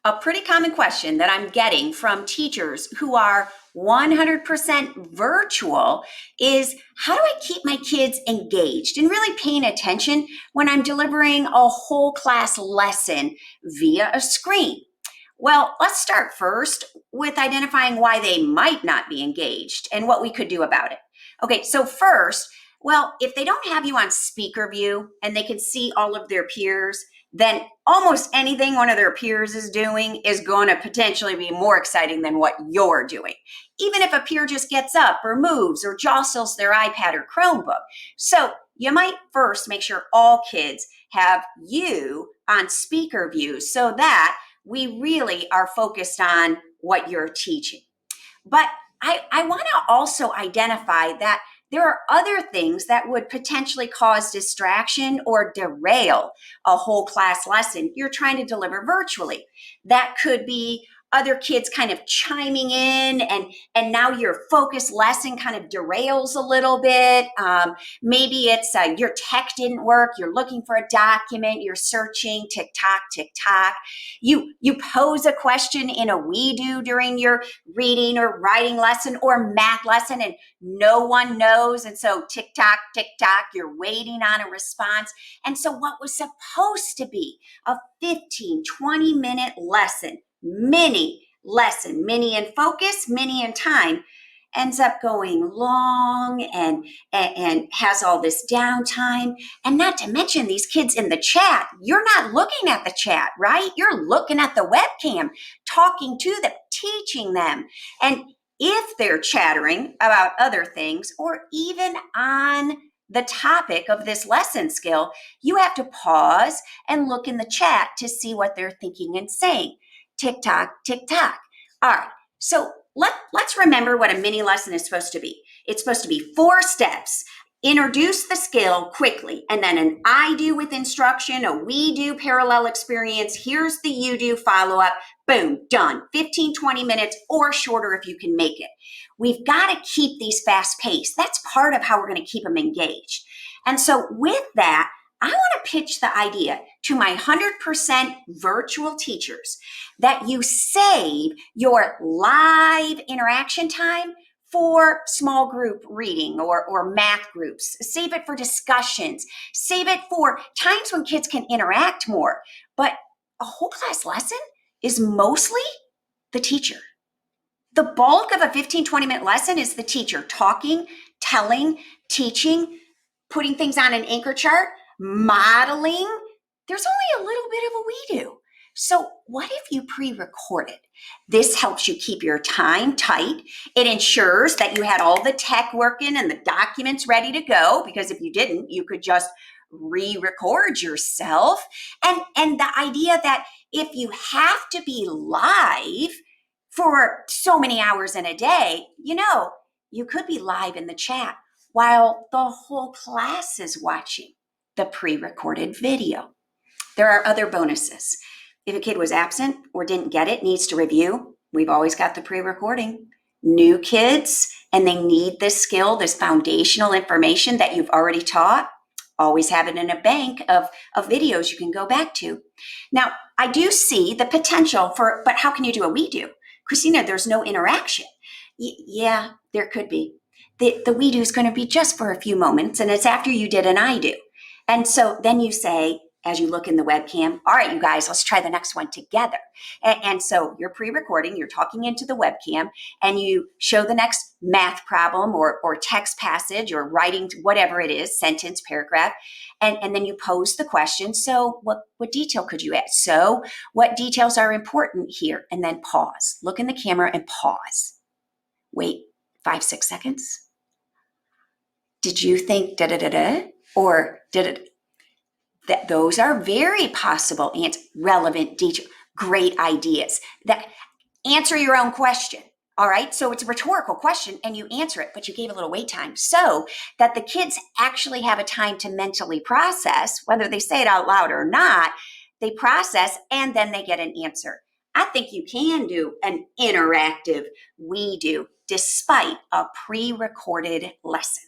A pretty common question that I'm getting from teachers who are 100% virtual is, how do I keep my kids engaged and really paying attention when I'm delivering a whole class lesson via a screen? Well, let's start first with identifying why they might not be engaged and what we could do about it. Okay, so first, well, if they don't have you on speaker view and they can see all of their peers, then almost anything one of their peers is doing is going to potentially be more exciting than what you're doing, even if a peer just gets up or moves or jostles their iPad or Chromebook. So you might first make sure all kids have you on speaker view so that we really are focused on what you're teaching. But I want to also identify that there are other things that would potentially cause distraction or derail a whole class lesson you're trying to deliver virtually. That could be other kids kind of chiming in, and now your focused lesson kind of derails a little bit. Maybe it's your tech didn't work, you're looking for a document, you're searching, tick tock. You pose a question in a we do during your reading or writing lesson or math lesson, and no one knows, and so tick tock, you're waiting on a response. And so what was supposed to be a 15-20 minute lesson, mini in focus, mini in time, ends up going long and has all this downtime. And not to mention these kids in the chat, you're not looking at the chat, right? You're looking at the webcam, talking to them, teaching them. And if they're chattering about other things or even on the topic of this lesson skill, you have to pause and look in the chat to see what they're thinking and saying. Tick tock. All right, so let's remember what a mini lesson is supposed to be. It's supposed to be 4 steps. Introduce the skill quickly, and then an I do with instruction, a we do parallel experience. Here's the you do follow-up. Boom, done. 15-20 minutes or shorter if you can make it. We've got to keep these fast-paced. That's part of how we're going to keep them engaged. And so with that, I want to pitch the idea to my 100% virtual teachers that you save your live interaction time for small group reading or math groups. Save it for discussions. Save it for times when kids can interact more. But a whole class lesson is mostly the teacher. The bulk of a 15-20 minute lesson is the teacher talking, telling, teaching, putting things on an anchor chart, modeling. There's only a little bit of a we do. So what if you pre-record it? This helps you keep your time tight. It ensures that you had all the tech working and the documents ready to go, because if you didn't, you could just re-record yourself. And the idea that if you have to be live for so many hours in a day, you could be live in the chat while the whole class is watching the pre-recorded video. There are other bonuses. If a kid was absent or didn't get it, needs to review, we've always got the pre-recording. New kids, and they need this skill, this foundational information that you've already taught, always have it in a bank of videos you can go back to. Now, I do see the potential but how can you do a we do? Christina, there's no interaction. Yeah, there could be. The we do is going to be just for a few moments, and it's after you did an I do. And so then you say, as you look in the webcam, all right, you guys, let's try the next one together. And so you're pre-recording, you're talking into the webcam, and you show the next math problem or text passage or writing, whatever it is, sentence, paragraph, and then you pose the question. So what detail could you add? So what details are important here? And then pause. Look in the camera and pause. Wait 5-6 seconds. Did you think da-da-da-da? Or did that? Those are very possible and relevant detail, great ideas that answer your own question. All right, so it's a rhetorical question and you answer it, but you gave a little wait time so that the kids actually have a time to mentally process, whether they say it out loud or not. They process and then they get an answer. I think you can do an interactive we do despite a pre-recorded lesson.